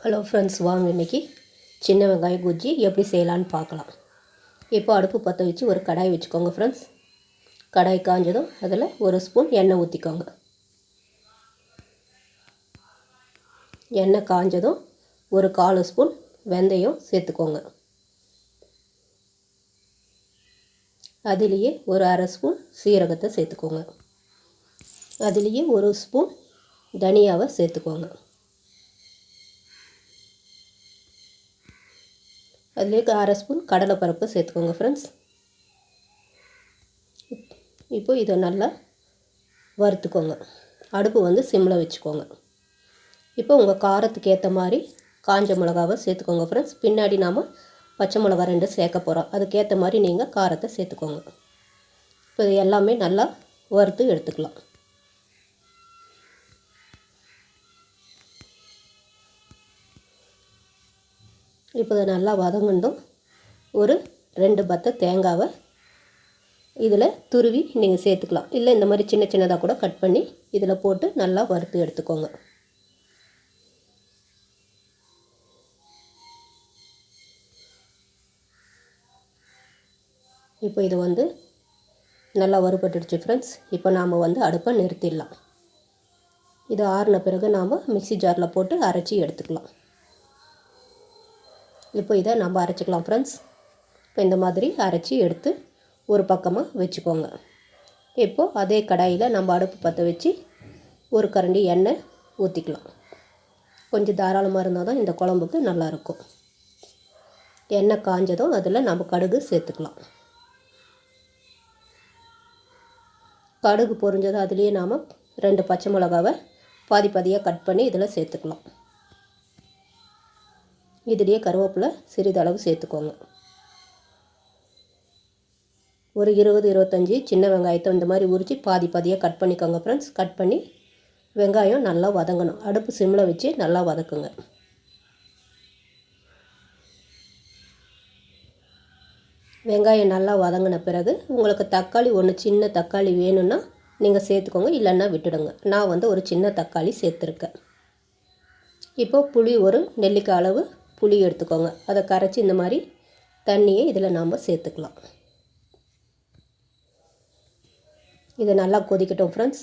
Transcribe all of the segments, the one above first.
Hello friends, வாங்க இன்றைக்கி சின்ன வெங்காய குஜ்ஜி எப்படி செய்யலான்னு பார்க்கலாம். இப்போ அடுப்பு பற்ற வச்சு ஒரு கடாய் வச்சுக்கோங்க ஃப்ரெண்ட்ஸ். கடாய் காஞ்சதும் அதில் ஒரு ஸ்பூன் எண்ணெய் ஊற்றிக்கோங்க. எண்ணெய் காஞ்சதும் ஒரு 1/4 ஸ்பூன் வெந்தயம் சேர்த்துக்கோங்க. அதுலேயே ஒரு 1/2 ஸ்பூன் சீரகத்தை சேர்த்துக்கோங்க. அதுலேயே ஒரு ஸ்பூன் தனியாவை சேர்த்துக்கோங்க. அதுலேயே 1/2 ஸ்பூன் கடலைப்பருப்பு சேர்த்துக்கோங்க ஃப்ரெண்ட்ஸ். இப்போ இதை நல்லா வறுத்துக்கோங்க. அடுப்பு வந்து சிம்மில் வச்சுக்கோங்க. இப்போ உங்கள் காரத்துக்கு ஏற்ற மாதிரி காஞ்ச மிளகாவை சேர்த்துக்கோங்க ஃப்ரெண்ட்ஸ். பின்னாடி நாம் பச்சை மிளகா 2 சேர்க்க போகிறோம். அதுக்கேற்ற மாதிரி நீங்கள் காரத்தை சேர்த்துக்கோங்க. இப்போ இது எல்லாமே நல்லா வறுத்து எடுத்துக்கலாம். இப்போ இதை நல்லா வதங்கணும். ஒரு 2 பத்தை தேங்காவை இதில் துருவி நீங்கள் சேர்த்துக்கலாம். இல்லை இந்த மாதிரி சின்ன சின்னதாக கூட கட் பண்ணி இதில் போட்டு நல்லா வறுத்து எடுத்துக்கோங்க. இப்போ இது வந்து நல்லா வறுபட்டுடுச்சு ஃப்ரெண்ட்ஸ். இப்போ நாம் வந்து அடுப்பை நிறுத்திடலாம். இது ஆறின பிறகு நாம் மிக்ஸி ஜாரில் போட்டு அரைச்சி எடுத்துக்கலாம். இப்போ இதை நம்ம அரைச்சிக்கலாம் ஃப்ரெண்ட்ஸ். இப்போ இந்த மாதிரி அரைச்சி எடுத்து ஒரு பக்கமாக வச்சுக்கோங்க. இப்போது அதே கடாயில் நம்ம அடுப்பு பற்ற வச்சு ஒரு கரண்டி எண்ணெய் ஊற்றிக்கலாம். கொஞ்சம் தாராளமாக இருந்தால் தான் இந்த குழம்புக்கு நல்லாயிருக்கும். எண்ணெய் காஞ்சதும் அதில் நம்ம கடுகு சேர்த்துக்கலாம். கடுகு பொரிஞ்சதும் அதுலேயே நாம் 2 பச்சை மிளகாவை பாதியாக கட் பண்ணி இதில் சேர்த்துக்கலாம். இதுலேயே கருவேப்பிலை சிறிதளவு சேர்த்துக்கோங்க. ஒரு 20-25 சின்ன வெங்காயத்தை இந்த மாதிரி உரித்து பாதியாக கட் பண்ணிக்கோங்க ஃப்ரெண்ட்ஸ். கட் பண்ணி வெங்காயம் நல்லா வதங்கணும். அடுப்பு சிம்மில் வச்சு நல்லா வதக்குங்க. வெங்காயம் நல்லா வதங்கின பிறகு உங்களுக்கு தக்காளி சின்ன தக்காளி வேணும்னா நீங்கள் சேர்த்துக்கோங்க, இல்லைன்னா விட்டுடுங்க. நான் வந்து ஒரு சின்ன தக்காளி சேர்த்துருக்கேன். இப்போ புளி ஒரு நெல்லிக்காய் அளவு புளி எடுத்துக்கோங்க. அதை கரைச்சி இந்த மாதிரி தண்ணியை இதில் நாம் சேர்த்துக்கலாம். இதை நல்லா கொதிக்கட்டும் ஃப்ரெண்ட்ஸ்.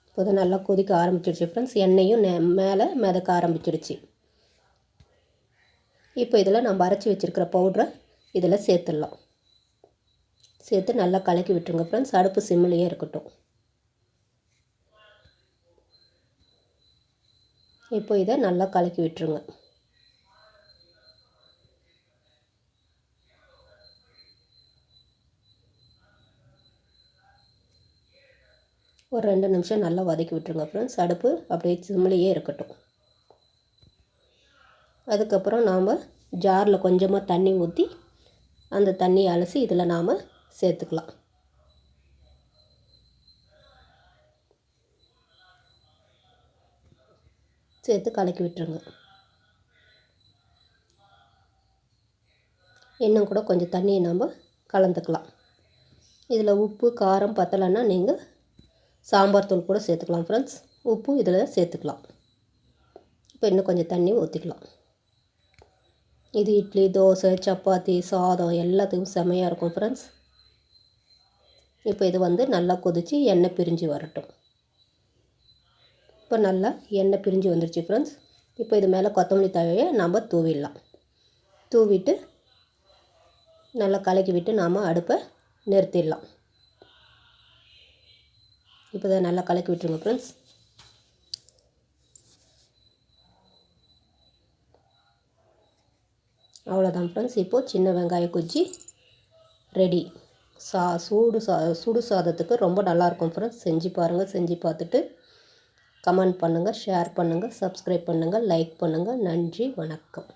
இப்போ இதை நல்லா கொதிக்க ஆரம்பிச்சிடுச்சு ஃப்ரெண்ட்ஸ். எண்ணெயும் மேலே மிதக்க ஆரம்பிச்சிடுச்சு. இப்போ இதில் நம்ம அரைச்சி வச்சுருக்கிற பவுட்ரை இதில் சேர்த்துடலாம். சேர்த்து நல்லா கலக்கி விட்டுருங்க ஃப்ரெண்ட்ஸ். அடுப்பு சிம்மிலேயே இருக்கட்டும். இப்போ இதை நல்லா கலக்கி விட்டுருங்க. ஒரு 2 நிமிஷம் நல்லா வதக்கி விட்டுருங்க ஃப்ரெண்ட்ஸ். அடுப்பு அப்படியே சிம்மிலேயே இருக்கட்டும். அதுக்கப்புறம் நாம் ஜாரில் கொஞ்சமாக தண்ணி ஊற்றி அந்த தண்ணியை அலசி இதில் நாம் சேர்த்துக்கலாம். சேர்த்து கலக்கி விட்டுருங்க. இன்னும் கூட கொஞ்சம் தண்ணியை நம்ம கலந்துக்கலாம். இதில் உப்பு காரம் பத்தலைன்னா நீங்கள் சாம்பார் தூள் கூட சேர்த்துக்கலாம் ஃப்ரெண்ட்ஸ். உப்பு இதில் சேர்த்துக்கலாம். இப்போ இன்னும் கொஞ்சம் தண்ணி ஊற்றிக்கலாம். இது இட்லி, தோசை, சப்பாத்தி, சாதம் எல்லாத்துக்கும் செமையாக இருக்கும் ஃப்ரெண்ட்ஸ். இப்போ இது வந்து நல்லா கொதித்து எண்ணெய் பிரிஞ்சு வரட்டும். இப்போ நல்லா எண்ணெய் பிரிஞ்சு வந்துடுச்சு ஃப்ரெண்ட்ஸ். இப்போ இது மேலே கொத்தமல்லி தழையை நம்ம தூவிடலாம். தூவிட்டு நல்லா கலக்கி விட்டு நாம் அடுப்பை நிறுத்திடலாம். இப்போ இதை நல்லா கலக்கி விட்டுருங்க ஃப்ரெண்ட்ஸ். அவ்வளோதான் ஃப்ரெண்ட்ஸ். இப்போது சின்ன வெங்காய குஜ்ஜி ரெடி. சுடு சாதத்துக்கு ரொம்ப நல்லாயிருக்கும் ஃப்ரெண்ட்ஸ். செஞ்சு பாருங்கள். செஞ்சு பார்த்துட்டு கமெண்ட் பண்ணுங்கள், ஷேர் பண்ணுங்கள், சப்ஸ்கிரைப் பண்ணுங்கள், லைக் பண்ணுங்கள். நன்றி, வணக்கம்.